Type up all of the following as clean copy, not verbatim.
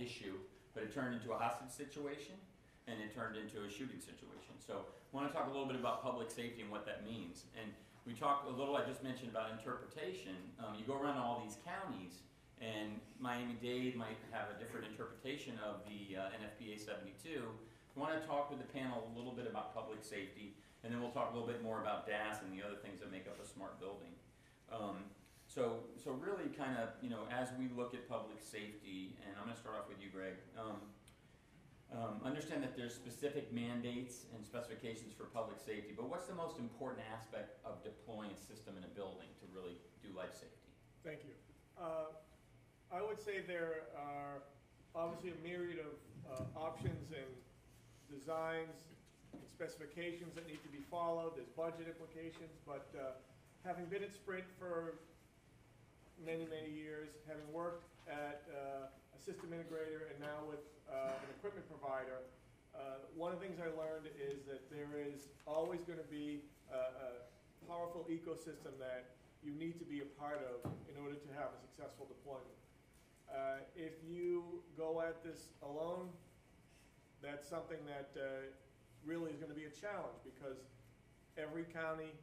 issue, but it turned into a hostage situation, and it turned into a shooting situation. So I want to talk a little bit about public safety and what that means. And we talked a little, I just mentioned about interpretation. You go around all these counties, and Miami-Dade might have a different interpretation of the NFPA 72. I want to talk with the panel a little bit about public safety, and then we'll talk a little bit more about DAS and the other things that make up a smart building. So really kind of, as we look at public safety, and I'm going to start off with you, Greg, understand that there's specific mandates and specifications for public safety, but what's the most important aspect of deploying a system in a building to really do life safety? Thank you. I would say there are obviously a myriad of options and designs and specifications that need to be followed. There's budget implications, but having been at Sprint for many, many years, having worked at a system integrator and now with an equipment provider, one of the things I learned is that there is always going to be a powerful ecosystem that you need to be a part of in order to have a successful deployment. If you go at this alone, that's something that really is going to be a challenge, because every county,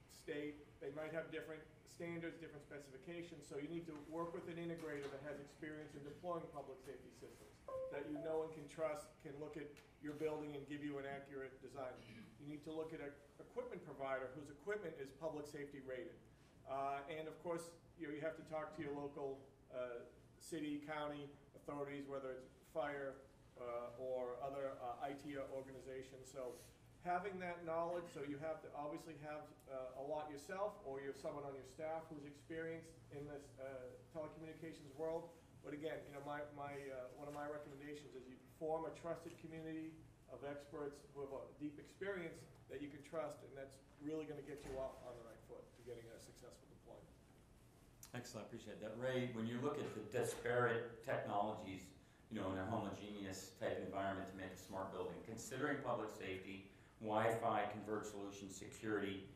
state, they might have different standards, different specifications, so you need to work with an integrator that has experience in deploying public safety systems, that you know and can trust, can look at your building and give you an accurate design. You need to look at an equipment provider whose equipment is public safety rated. And of course, you have to talk to your local city, county authorities, whether it's fire or other IT organizations. So having that knowledge, so you have to obviously have a lot yourself, or you have someone on your staff who's experienced in this telecommunications world. But again, one of my recommendations is you form a trusted community of experts who have a deep experience that you can trust, and that's really going to get you off on the right foot to getting a successful deployment. Excellent, I appreciate that. Ray, when you look at the disparate technologies, in a homogeneous type environment to make a smart building, considering public safety, Wi-Fi, converged solutions, security,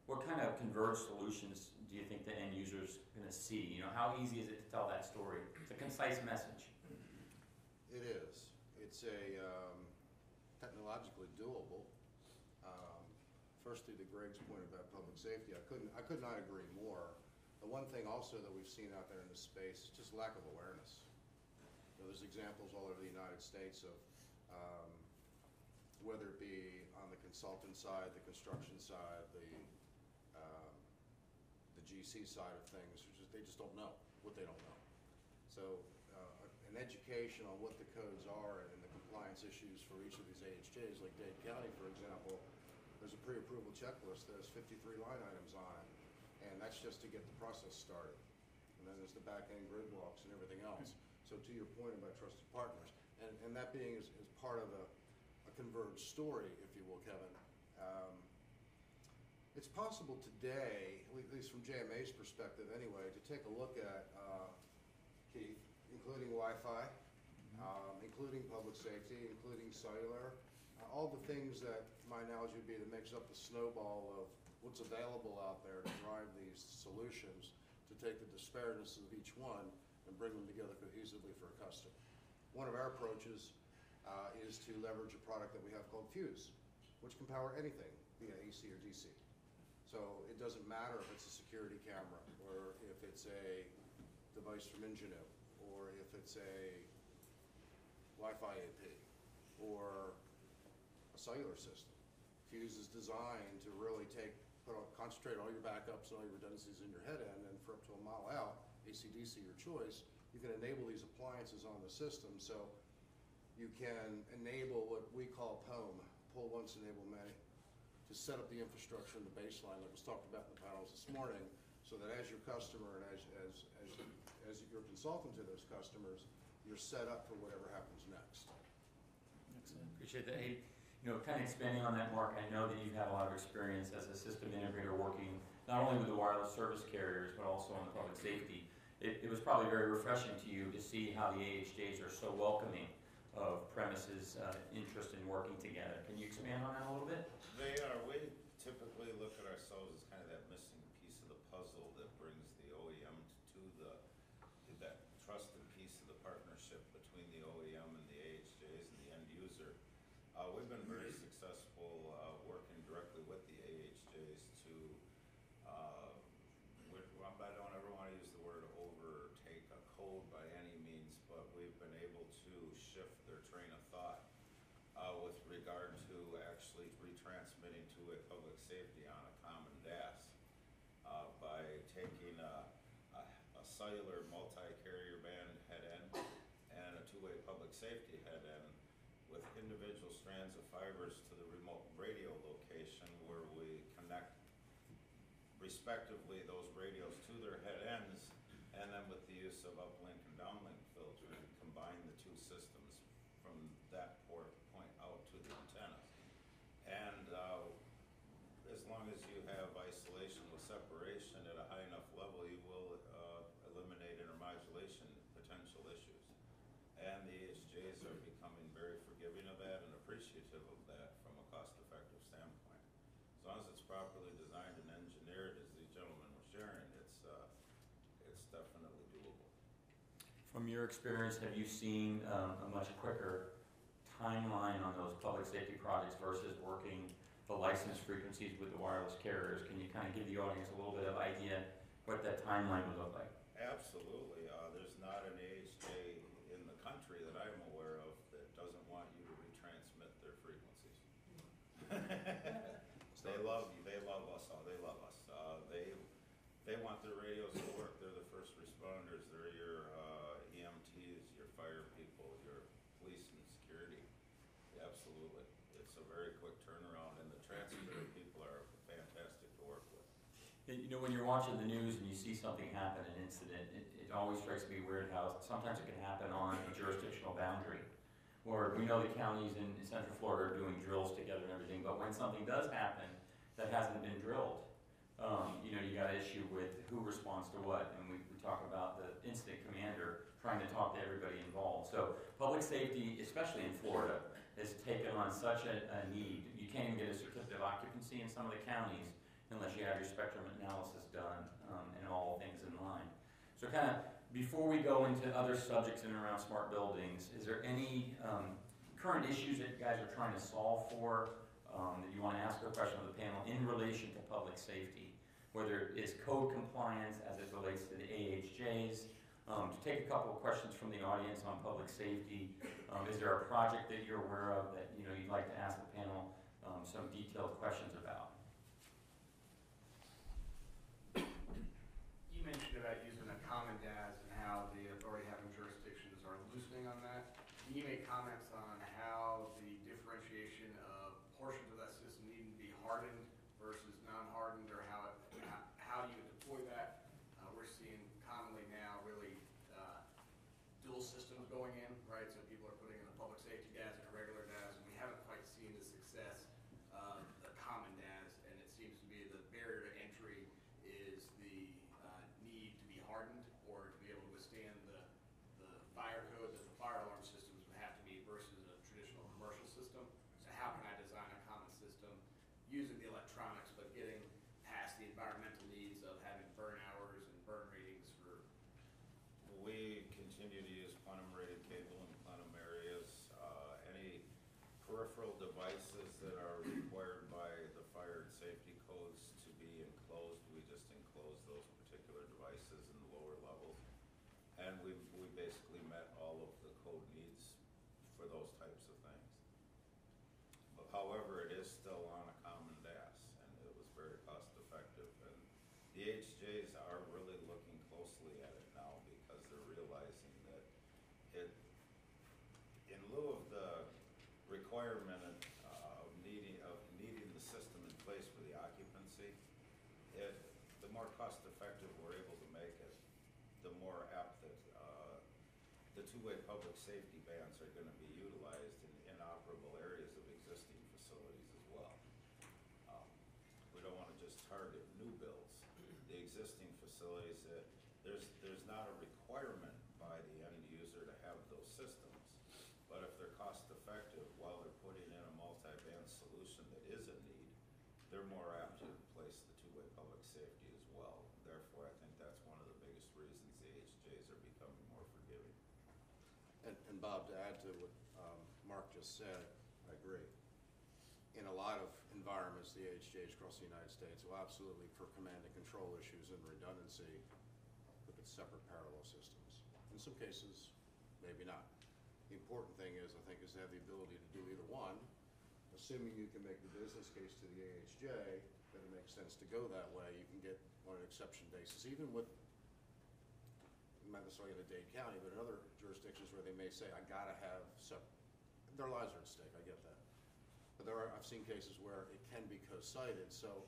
what kind of converged solutions do you think the end user's going to see? How easy is it to tell that story? It's a concise message. It is. It's a technologically doable. Firstly, to Greg's point about public safety, I could not agree more. The one thing also that we've seen out there in this space is just lack of awareness. There's examples all over the United States of whether it be on the consultant side, the construction side, the GC side of things, they just don't know what they don't know. So an education on what the codes are and the compliance issues for each of these AHJs, like Dade County, for example, there's a pre-approval checklist that has 53 line items on it, and that's just to get the process started. And then there's the back-end grid walks and everything else. So to your point about trusted partners, and that being is part of a converged story, if you will, Kevin. It's possible today, at least from JMA's perspective anyway, to take a look at, Keith, including Wi-Fi, including public safety, including cellular, all the things that my analogy would be that makes up the snowball of what's available out there to drive these solutions, to take the disparities of each one and bring them together cohesively for a customer. One of our approaches is to leverage a product that we have called Fuse, which can power anything via AC or DC. So it doesn't matter if it's a security camera, or if it's a device from Ingenue, or if it's a Wi-Fi AP, or a cellular system. Fuse is designed to really concentrate all your backups and all your redundancies in your head end, and for up to a mile out, AC/DC your choice, you can enable these appliances on the system. So you can enable what we call POME, pull once, enable many, to set up the infrastructure and the baseline that was talked about in the panels this morning, so that as your customer and as your consultant to those customers, you're set up for whatever happens next. Excellent. Appreciate that. Hey, kind of expanding on that, Mark, I know that you've had a lot of experience as a system integrator working not only with the wireless service carriers, but also on the public safety. It was probably very refreshing to you to see how the AHJs are so welcoming of premises interest in working together. Can you expand on that a little bit? They are. We typically look at ourselves as kind of that missing piece of the puzzle that brings the OEM to that trusted piece of the partnership partnership between the OEM and the AHJs and the end user. We've been very successful working directly with the AHJs to, I don't ever want to use the word overtake a code by any means, but we've been able to shift their train of thought with regard to actually retransmitting two-way public safety on a common DAS by taking a cellular multi-carrier band head end and a two-way public safety head end with individual strands of fibers to the remote radio location where we connect respectively those radios to their head ends, and then with the use of uplink and downlink filtering, combine the two systems from that point out to the antennas. And as long as you have isolation with separation at a high enough level, you will eliminate intermodulation potential issues. And the AHJs are becoming very forgiving of that and appreciative of that from a cost-effective standpoint. As long as it's properly designed and engineered, as these gentlemen were sharing, it's definitely doable. From your experience, have you seen a much quicker timeline on those public safety projects versus working the license frequencies with the wireless carriers? Can you kind of give the audience a little bit of idea what that timeline would look like? Absolutely. There's not an AHJ in the country that I'm aware of that doesn't want you to retransmit their frequencies. They love you. They love us. They love us. They want their radios to work. They're the first responders. They're your EMTs, your fire people, your police and security. Absolutely. It's a very quick turnaround, and the transmitter people are fantastic to work with. And, you know, when you're watching the news and you see something happen, an incident, it always strikes me weird how sometimes it can happen on a jurisdictional boundary. Or we know the counties in Central Florida are doing drills together and everything, but when something does happen that hasn't been drilled, you know, you got an issue with who responds to what, and we talk about the incident commander trying to talk to everybody involved. So public safety, especially in Florida, has taken on such a need. You can't even get a certificate of occupancy in some of the counties unless you have your spectrum analysis done and all things in line. So kind of before we go into other subjects in and around smart buildings, is there any current issues that you guys are trying to solve for that you want to ask a question of the panel in relation to public safety? Whether it's code compliance as it relates to the AHJs, to take a couple of questions from the audience on public safety. Is there a project that you're aware of that you'd like to ask the panel some detailed questions about? You mentioned about using a common DAS and how the authority having jurisdictions are loosening on that. Can you make comments on how the differentiation of portions of that system need to be hardened versus non-hardened, or how you deploy that? We're seeing commonly now really dual systems going in, right? So people are putting in a public safety DAS and a regular DAS, and we haven't quite seen the success of the common DAS, and it seems to be the barrier to entry is the need to be hardened or to be able to withstand the fire code that the fire alarm systems would have to meet versus a traditional commercial system. So how can I design a common system using the electronics but getting past the environmental needs of having burn hours and burn ratings for? We continue to use plenum rated cable in plenum areas. Any peripheral devices that are required by the fire and safety codes to be enclosed, we just enclose those particular devices in the lower levels. And we basically met all of the code needs for those types of things. But however, it is still on a common DAS, and it was very cost effective. And the HJs are really looking closely at it now because they're realizing that it, in lieu of the requirement of needing the system in place for the occupancy, the more cost effective we're able to make it, the more apt that the two-way public safety bands are going to be utilized in inoperable areas of existing facilities as well. We don't want to just target new builds. The existing facilities, there's not a requirement by the end user to have those systems, but if they're cost effective while they're putting in a multi-band solution that is a need, they're more apt to place the two-way public safety as well. Therefore, I think that's one of the biggest reasons the HJs are becoming more forgiving. And Bob, to add to what Mark just said, I agree. In a lot of environments, the AHJs across the United States will absolutely, for command and control issues and redundancy, look at separate parallel systems. In some cases, maybe not. The important thing is, I think, is to have the ability to do either one, assuming you can make the business case to the AHJ that it makes sense to go that way. You can get on an exception basis, even with, not necessarily in a Dade County, but in other jurisdictions where they may say, I gotta have their lives are at stake, I get that. But I've seen cases where it can be co-sited, so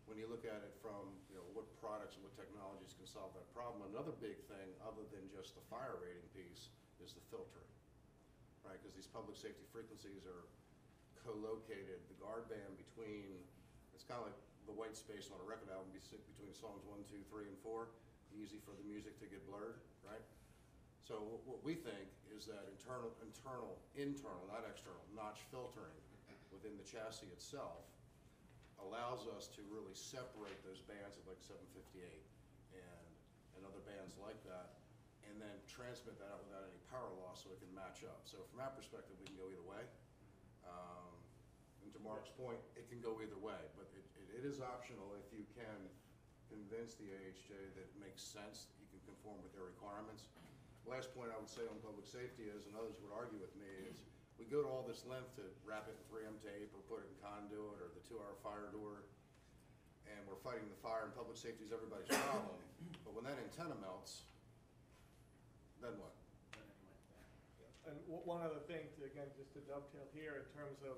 when you look at it from, what products and what technologies can solve that problem, another big thing, other than just the fire rating piece, is the filtering, right? Because these public safety frequencies are co-located, the guard band between, it's kind of like the white space on a record album between songs 1, 2, 3, and 4, easy for the music to get blurred, right? So what we think is that internal, not external, notch filtering within the chassis itself allows us to really separate those bands of like 758 and other bands like that, and then transmit that out without any power loss so it can match up. So from that perspective, we can go either way. And to Mark's point, it can go either way, but it is optional if you can convince the AHJ that it makes sense, that you can conform with their requirements. Last point I would say on public safety is, and others would argue with me, is we go to all this length to wrap it in 3M tape or put it in conduit or the 2-hour fire door, and we're fighting the fire, and public safety is everybody's problem. But when that antenna melts, then what? And one other thing, again, just to dovetail here in terms of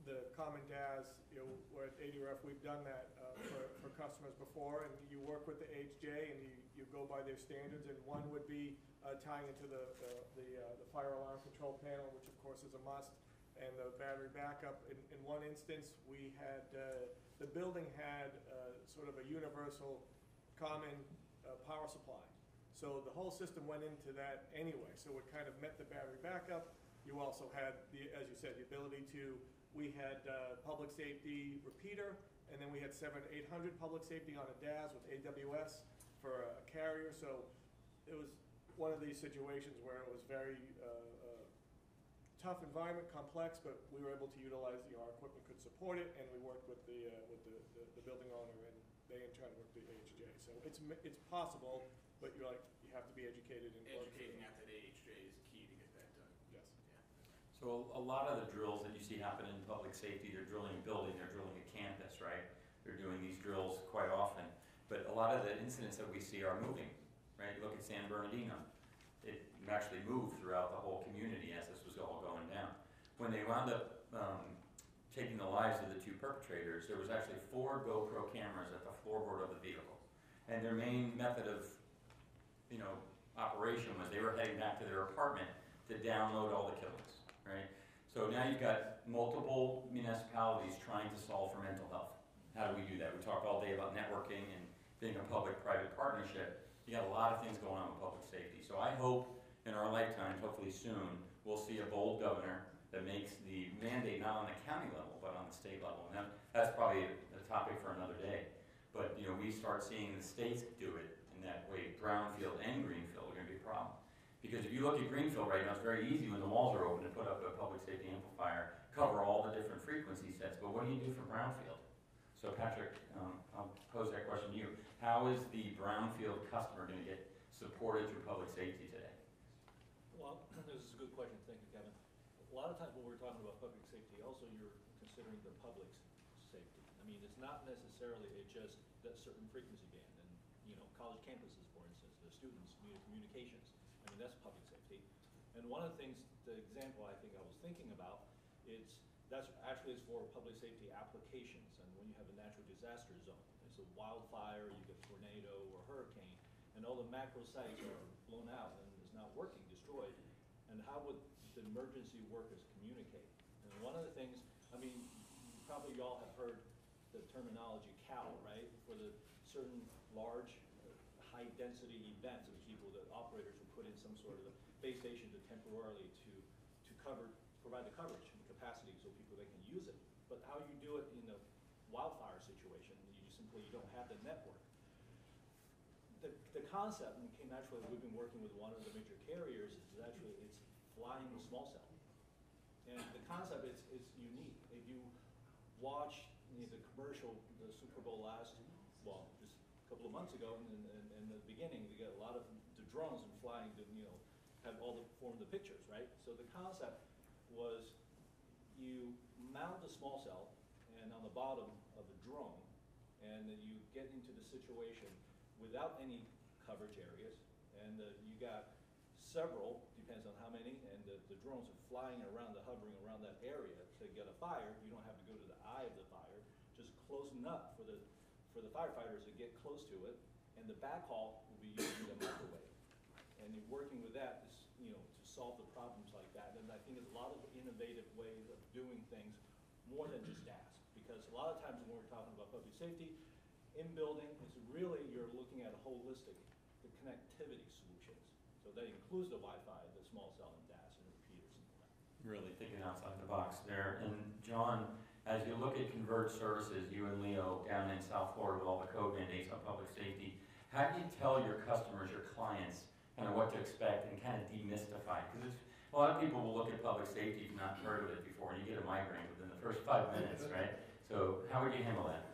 the common DAS, where at ADRF we've done that for customers before, and you work with the HJ and you go by their standards, and one would be tying into the fire alarm control panel, which of course is a must, and the battery backup. In one instance, we had, the building had sort of a universal common power supply. So the whole system went into that anyway, so it kind of met the battery backup. You also had, as you said, the ability to, we had public safety repeater, and then we had 700-800 public safety on a DAS with AWS for a carrier. So it was one of these situations where it was very tough environment, complex, but we were able to utilize, our equipment could support it, and we worked with the building owner, and they in turn worked with the AHJ. So it's possible, but you have to be educated and Educating at the AHJ is key to get that done. Yes. Yeah. So a lot of the drills that you see happen in public safety, they're drilling a building, they're drilling a campus, right? They're doing these drills quite often. But a lot of the incidents that we see are moving, right? You look at San Bernardino. It actually moved throughout the whole community as this was all going down. When they wound up taking the lives of the 2 perpetrators, there was actually 4 GoPro cameras at the floorboard of the vehicle. And their main method of, operation was they were heading back to their apartment to download all the killings, right? So now you've got multiple municipalities trying to solve for mental health. How do we do that? We talked all day about networking and being a public-private partnership. You got a lot of things going on with public safety. So I hope in our lifetimes, hopefully soon, we'll see a bold governor that makes the mandate not on the county level, but on the state level. And that's probably a topic for another day. But we start seeing the states do it in that way. Brownfield and Greenfield are going to be a problem. Because if you look at Greenfield right now, it's very easy when the walls are open to put up a public safety amplifier, cover all the different frequency sets. But what do you do for Brownfield? So Patrick, I'll pose that question to you. How is the Brownfield customer going to get supported through public safety today? Well, this is a good question. Thank you, Kevin. A lot of times when we're talking about public safety, also you're considering the public's safety. I mean, it's not necessarily just that certain frequency band. And, college campuses, for instance, the students need communications. I mean, that's public safety. And one of the things, the example I think I was thinking about, that's actually is for public safety applications. And when you have a natural disaster zone, it's a wildfire, you get tornado or hurricane, and all the macro sites are blown out and is not working, destroyed. And how would the emergency workers communicate? And one of the things, I mean, probably you all have heard the terminology CAL, right? For the certain large, high-density events of people, that operators will put in some sort of a base station to temporarily to provide the coverage and capacity so people they can use it. But how you do it in a wildfire situation, you don't have the network. The concept, and came actually, we've been working with one of the major carriers, is actually it's flying small cell. And the concept is unique. If you watch the commercial, the Super Bowl just a couple of months ago, in the beginning, they got a lot of the drones and flying, have all the form the pictures, right? So the concept was you mount the small cell and on the bottom of the drone, and then you get into the situation without any coverage areas, and you got several, depends on how many, and the drones are flying around, hovering around that area to get a fire. You don't have to go to the eye of the fire, just close enough for the firefighters to get close to it, and the backhaul will be using the microwave. And you're working with that to solve the problems like that. And I think there's a lot of innovative ways of doing things more than just DAS. Because a lot of times when we're talking about public safety, in building, it's really, you're looking at a holistic, the connectivity solutions. So that includes the Wi-Fi, the small cell and DAS and repeaters and all that. Really thinking outside the box there. And John, as you look at converged services, you and Leo down in South Florida with all the code mandates on public safety, how do you tell your customers, your clients, kind of what to expect and kind of demystify? Because a lot of people will look at public safety if you've not heard of it before, and you get a migraine within the first 5 minutes, right? So how would you handle that?